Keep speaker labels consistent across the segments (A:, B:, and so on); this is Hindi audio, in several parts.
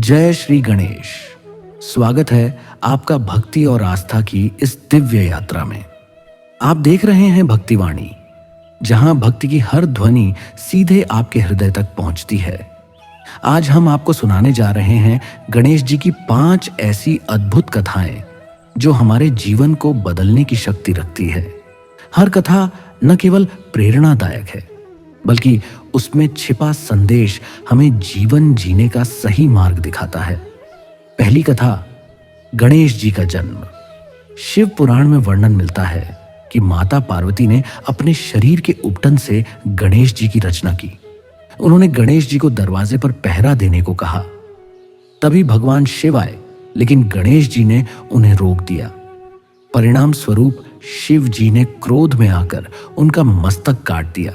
A: जय श्री गणेश। स्वागत है आपका भक्ति और आस्था की इस दिव्य यात्रा में। आप देख रहे हैं भक्तिवाणी, जहां भक्ति की हर ध्वनि सीधे आपके हृदय तक पहुंचती है। आज हम आपको सुनाने जा रहे हैं गणेश जी की 5 ऐसी अद्भुत कथाएं जो हमारे जीवन को बदलने की शक्ति रखती है। हर कथा न केवल प्रेरणादायक है, बल्कि उसमें छिपा संदेश हमें जीवन जीने का सही मार्ग दिखाता है। पहली कथा, गणेश जी का जन्म। शिव पुराण में वर्णन मिलता है कि माता पार्वती ने अपने शरीर के उपटन से गणेश जी की रचना की। उन्होंने गणेश जी को दरवाजे पर पहरा देने को कहा। तभी भगवान शिव आए, लेकिन गणेश जी ने उन्हें रोक दिया। परिणाम स्वरूप शिव जी ने क्रोध में आकर उनका मस्तक काट दिया।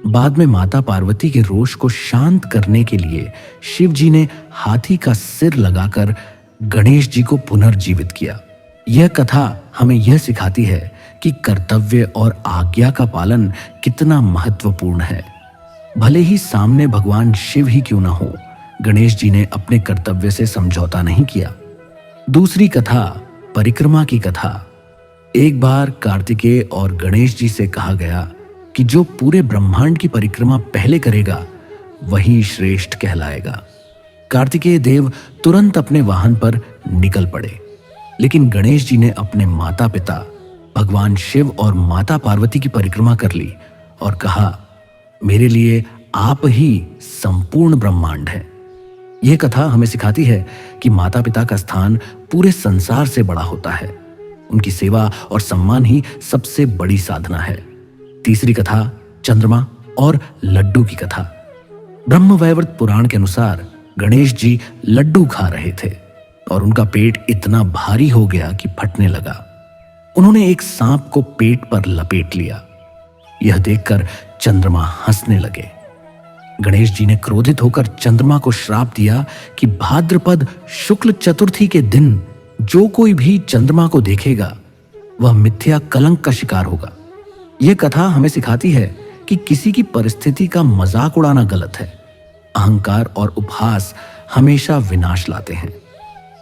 A: बाद में माता पार्वती के रोष को शांत करने के लिए शिव जी ने हाथी का सिर लगाकर गणेश जी को पुनर्जीवित किया। यह कथा हमें यह सिखाती है कि कर्तव्य और आज्ञा का पालन कितना महत्वपूर्ण है। भले ही सामने भगवान शिव ही क्यों न हो, गणेश जी ने अपने कर्तव्य से समझौता नहीं किया। दूसरी कथा, परिक्रमा की कथा। एक बार कार्तिकेय और गणेश जी से कहा गया कि जो पूरे ब्रह्मांड की परिक्रमा पहले करेगा वही श्रेष्ठ कहलाएगा। कार्तिकेय देव तुरंत अपने वाहन पर निकल पड़े, लेकिन गणेश जी ने अपने माता पिता भगवान शिव और माता पार्वती की परिक्रमा कर ली और कहा, मेरे लिए आप ही संपूर्ण ब्रह्मांड है। यह कथा हमें सिखाती है कि माता पिता का स्थान पूरे संसार से बड़ा होता है। उनकी सेवा और सम्मान ही सबसे बड़ी साधना है। तीसरी कथा, चंद्रमा और लड्डू की कथा। ब्रह्मवैवर्त पुराण के अनुसार गणेश जी लड्डू खा रहे थे और उनका पेट इतना भारी हो गया कि फटने लगा। उन्होंने एक सांप को पेट पर लपेट लिया। यह देखकर चंद्रमा हंसने लगे। गणेश जी ने क्रोधित होकर चंद्रमा को श्राप दिया कि भाद्रपद शुक्ल चतुर्थी के दिन जो कोई भी चंद्रमा को देखेगा वह मिथ्या कलंक का शिकार होगा। यह कथा हमें सिखाती है कि किसी की परिस्थिति का मजाक उड़ाना गलत है। अहंकार और उपहास हमेशा विनाश लाते हैं।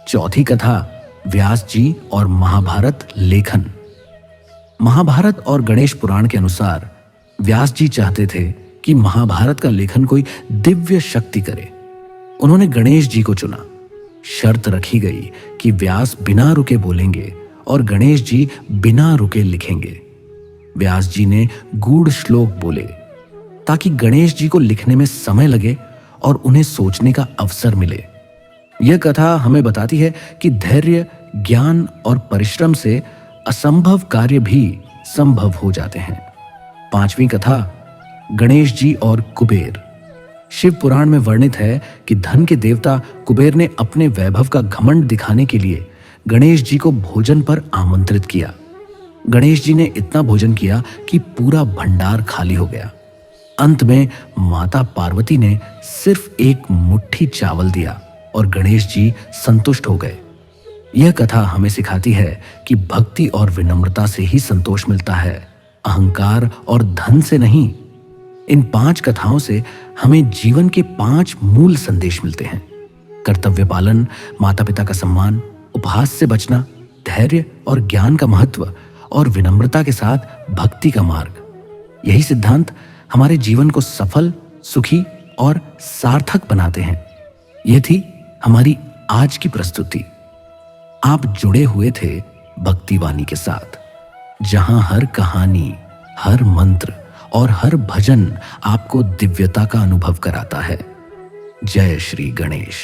A: चौथी कथा, व्यास जी और महाभारत लेखन। महाभारत और गणेश पुराण के अनुसार व्यास जी चाहते थे कि महाभारत का लेखन कोई दिव्य शक्ति करे। उन्होंने गणेश जी को चुना। शर्त रखी गई कि व्यास बिना रुके बोलेंगे और गणेश जी बिना रुके लिखेंगे। व्यास जी ने गूढ़ श्लोक बोले ताकि गणेश जी को लिखने में समय लगे और उन्हें सोचने का अवसर मिले। यह कथा हमें बताती है कि धैर्य, ज्ञान और परिश्रम से असंभव कार्य भी संभव हो जाते हैं। पांचवी कथा, गणेश जी और कुबेर। शिव पुराण में वर्णित है कि धन के देवता कुबेर ने अपने वैभव का घमंड दिखाने के लिए गणेश जी को भोजन पर आमंत्रित किया। गणेश जी ने इतना भोजन किया कि पूरा भंडार खाली हो गया। अंत में माता पार्वती ने सिर्फ एक मुट्ठी चावल दिया और गणेश जी संतुष्ट हो गए। यह कथा हमें सिखाती है कि भक्ति और विनम्रता से ही संतोष मिलता है, अहंकार और धन से नहीं। इन 5 कथाओं से हमें जीवन के 5 मूल संदेश मिलते हैं। कर्तव्य पालन, माता पिता का सम्मान, उपहास से बचना, धैर्य और ज्ञान का महत्व और विनम्रता के साथ भक्ति का मार्ग। यही सिद्धांत हमारे जीवन को सफल, सुखी और सार्थक बनाते हैं। यह थी हमारी आज की प्रस्तुति। आप जुड़े हुए थे भक्तिवाणी के साथ, जहां हर कहानी, हर मंत्र और हर भजन आपको दिव्यता का अनुभव कराता है। जय श्री गणेश।